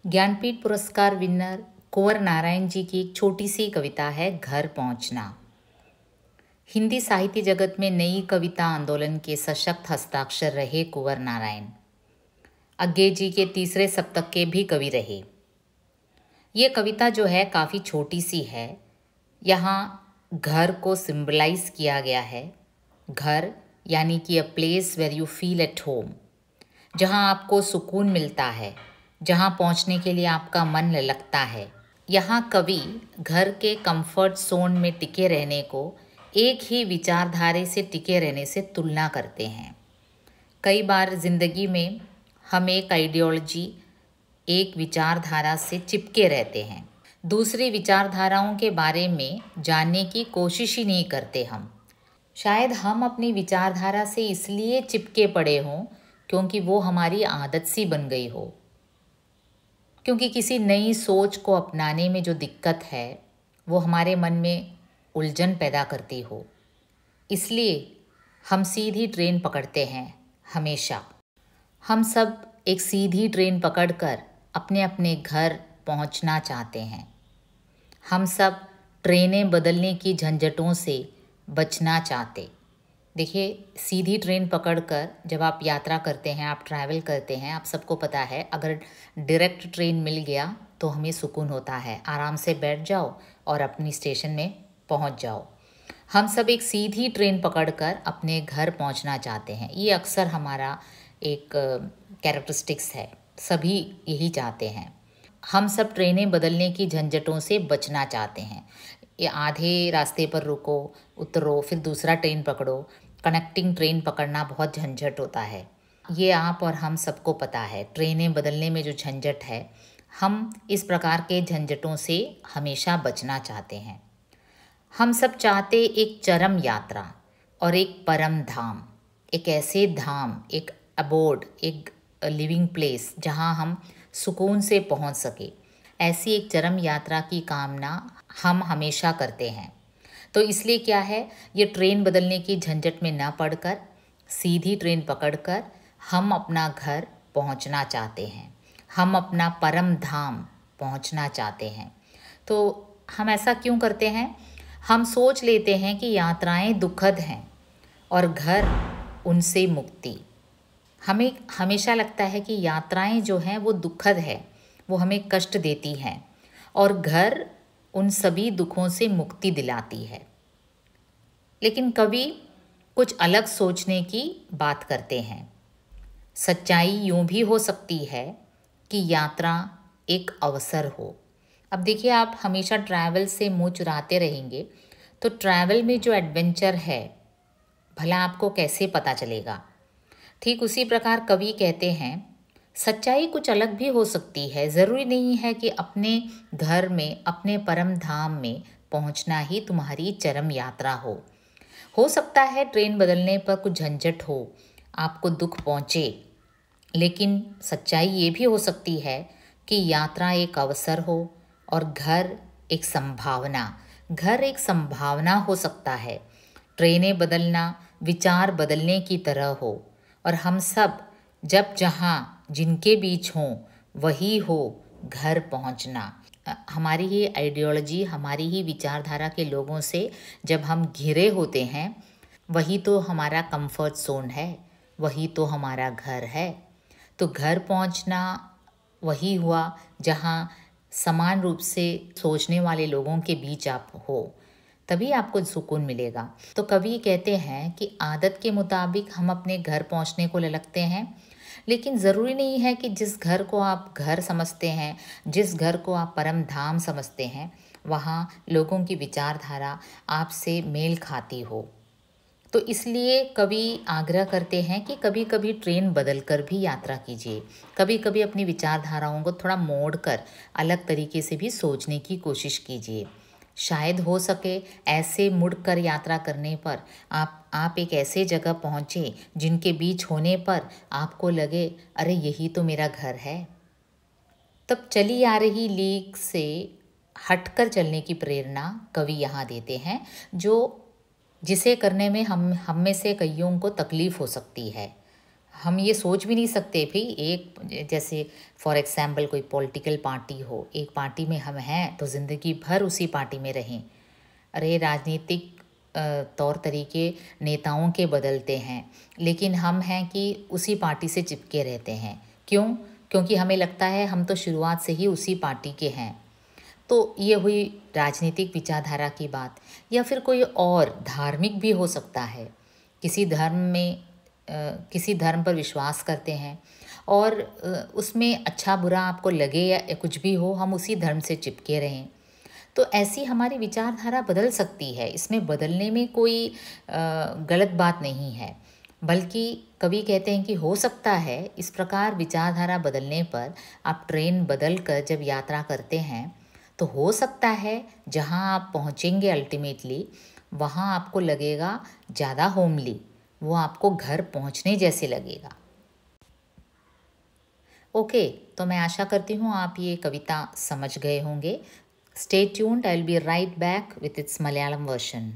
ज्ञानपीठ पुरस्कार विनर कुंवर नारायण जी की एक छोटी सी कविता है घर पहुंचना। हिंदी साहित्य जगत में नई कविता आंदोलन के सशक्त हस्ताक्षर रहे कुंवर नारायण। अज्ञे जी के तीसरे सप्तक के भी कवि रहे। ये कविता जो है काफ़ी छोटी सी है। यहाँ घर को सिंबलाइज किया गया है। घर यानी कि a place where you feel at home, जहाँ आपको सुकून मिलता है, जहाँ पहुँचने के लिए आपका मन ललकता है। यहाँ कवि घर के कंफर्ट जोन में टिके रहने को एक ही विचारधारे से टिके रहने से तुलना करते हैं। कई बार ज़िंदगी में हम एक आइडियोलॉजी, एक विचारधारा से चिपके रहते हैं। दूसरी विचारधाराओं के बारे में जानने की कोशिश ही नहीं करते हम। शायद हम अपनी विचारधारा से इसलिए चिपके पड़े हों क्योंकि वो हमारी आदत सी बन गई हो, क्योंकि किसी नई सोच को अपनाने में जो दिक्कत है वो हमारे मन में उलझन पैदा करती हो। इसलिए हम सीधी ट्रेन पकड़ते हैं हमेशा। हम सब एक सीधी ट्रेन पकड़कर अपने अपने घर पहुंचना चाहते हैं। हम सब ट्रेनें बदलने की झंझटों से बचना चाहते। देखिए, सीधी ट्रेन पकड़कर जब आप यात्रा करते हैं, आप ट्रैवल करते हैं, आप सबको पता है अगर डायरेक्ट ट्रेन मिल गया तो हमें सुकून होता है। आराम से बैठ जाओ और अपनी स्टेशन में पहुंच जाओ। हम सब एक सीधी ट्रेन पकड़कर अपने घर पहुंचना चाहते हैं। ये अक्सर हमारा एक कैरेक्टरिस्टिक्स है। सभी यही चाहते हैं। हम सब ट्रेनें बदलने की झंझटों से बचना चाहते हैं। ये आधे रास्ते पर रुको, उतरो, फिर दूसरा ट्रेन पकड़ो। कनेक्टिंग ट्रेन पकड़ना बहुत झंझट होता है। ये आप और हम सबको पता है। ट्रेनें बदलने में जो झंझट है, हम इस प्रकार के झंझटों से हमेशा बचना चाहते हैं। हम सब चाहते एक चरम यात्रा और एक परम धाम, एक ऐसे धाम, एक अबोर्ड, एक लिविंग प्लेस जहाँ हम सुकून से पहुँच सके। ऐसी एक चरम यात्रा की कामना हम हमेशा करते हैं। तो इसलिए क्या है, ये ट्रेन बदलने की झंझट में ना पड़कर सीधी ट्रेन पकड़कर हम अपना घर पहुंचना चाहते हैं। हम अपना परम धाम पहुंचना चाहते हैं। तो हम ऐसा क्यों करते हैं? हम सोच लेते हैं कि यात्राएं दुखद हैं और घर उनसे मुक्ति। हमें हमेशा लगता है कि यात्राएं जो हैं वो दुखद है, वो हमें कष्ट देती हैं, और घर उन सभी दुखों से मुक्ति दिलाती है। लेकिन कवि कुछ अलग सोचने की बात करते हैं। सच्चाई यूं भी हो सकती है कि यात्रा एक अवसर हो। अब देखिए, आप हमेशा ट्रैवल से मुँह चुराते रहेंगे तो ट्रैवल में जो एडवेंचर है भला आपको कैसे पता चलेगा? ठीक उसी प्रकार कवि कहते हैं, सच्चाई कुछ अलग भी हो सकती है। ज़रूरी नहीं है कि अपने घर में, अपने परम धाम में पहुंचना ही तुम्हारी चरम यात्रा हो सकता है ट्रेन बदलने पर कुछ झंझट हो, आपको दुख पहुंचे, लेकिन सच्चाई ये भी हो सकती है कि यात्रा एक अवसर हो और घर एक संभावना। घर एक संभावना हो सकता है। ट्रेनें बदलना विचार बदलने की तरह हो, और हम सब जब जहाँ जिनके बीच हों वही हो घर पहुँचना। हमारी ही आइडियोलॉजी, हमारी ही विचारधारा के लोगों से जब हम घिरे होते हैं, वही तो हमारा कंफर्ट जोन है, वही तो हमारा घर है। तो घर पहुंचना वही हुआ जहां समान रूप से सोचने वाले लोगों के बीच आप हो, तभी आपको सुकून मिलेगा। तो कवि कहते हैं कि आदत के मुताबिक हम अपने घर पहुंचने को ललकते हैं, लेकिन ज़रूरी नहीं है कि जिस घर को आप घर समझते हैं, जिस घर को आप परम धाम समझते हैं, वहाँ लोगों की विचारधारा आपसे मेल खाती हो। तो इसलिए कवि आग्रह करते हैं कि कभी कभी ट्रेन बदल कर भी यात्रा कीजिए। कभी कभी अपनी विचारधाराओं को थोड़ा मोड़ कर अलग तरीके से भी सोचने की कोशिश कीजिए। शायद हो सके ऐसे मुड़कर यात्रा करने पर आप एक ऐसे जगह पहुँचे जिनके बीच होने पर आपको लगे, अरे यही तो मेरा घर है। तब चली आ रही लीक से हटकर चलने की प्रेरणा कवि यहाँ देते हैं, जिसे करने में हम में से कईयों को तकलीफ़ हो सकती है। हम ये सोच भी नहीं सकते भी, एक जैसे फॉर एग्जाम्पल कोई पॉलिटिकल पार्टी हो, एक पार्टी में हम हैं तो ज़िंदगी भर उसी पार्टी में रहें। अरे राजनीतिक तौर तरीके नेताओं के बदलते हैं, लेकिन हम हैं कि उसी पार्टी से चिपके रहते हैं। क्यों? क्योंकि हमें लगता है हम तो शुरुआत से ही उसी पार्टी के हैं। तो ये हुई राजनीतिक विचारधारा की बात। या फिर कोई और धार्मिक भी हो सकता है। किसी धर्म में किसी धर्म पर विश्वास करते हैं और उसमें अच्छा बुरा आपको लगे या कुछ भी हो, हम उसी धर्म से चिपके रहें। तो ऐसी हमारी विचारधारा बदल सकती है, इसमें बदलने में कोई गलत बात नहीं है। बल्कि कवि कहते हैं कि हो सकता है इस प्रकार विचारधारा बदलने पर आप ट्रेन बदल कर जब यात्रा करते हैं तो हो सकता है जहाँ आप पहुँचेंगे अल्टीमेटली, वहाँ आपको लगेगा ज़्यादा होमली, वो आपको घर पहुँचने जैसे लगेगा। ओके, तो मैं आशा करती हूँ आप ये कविता समझ गए होंगे। Stay tuned, I'll be right back with its Malayalam version.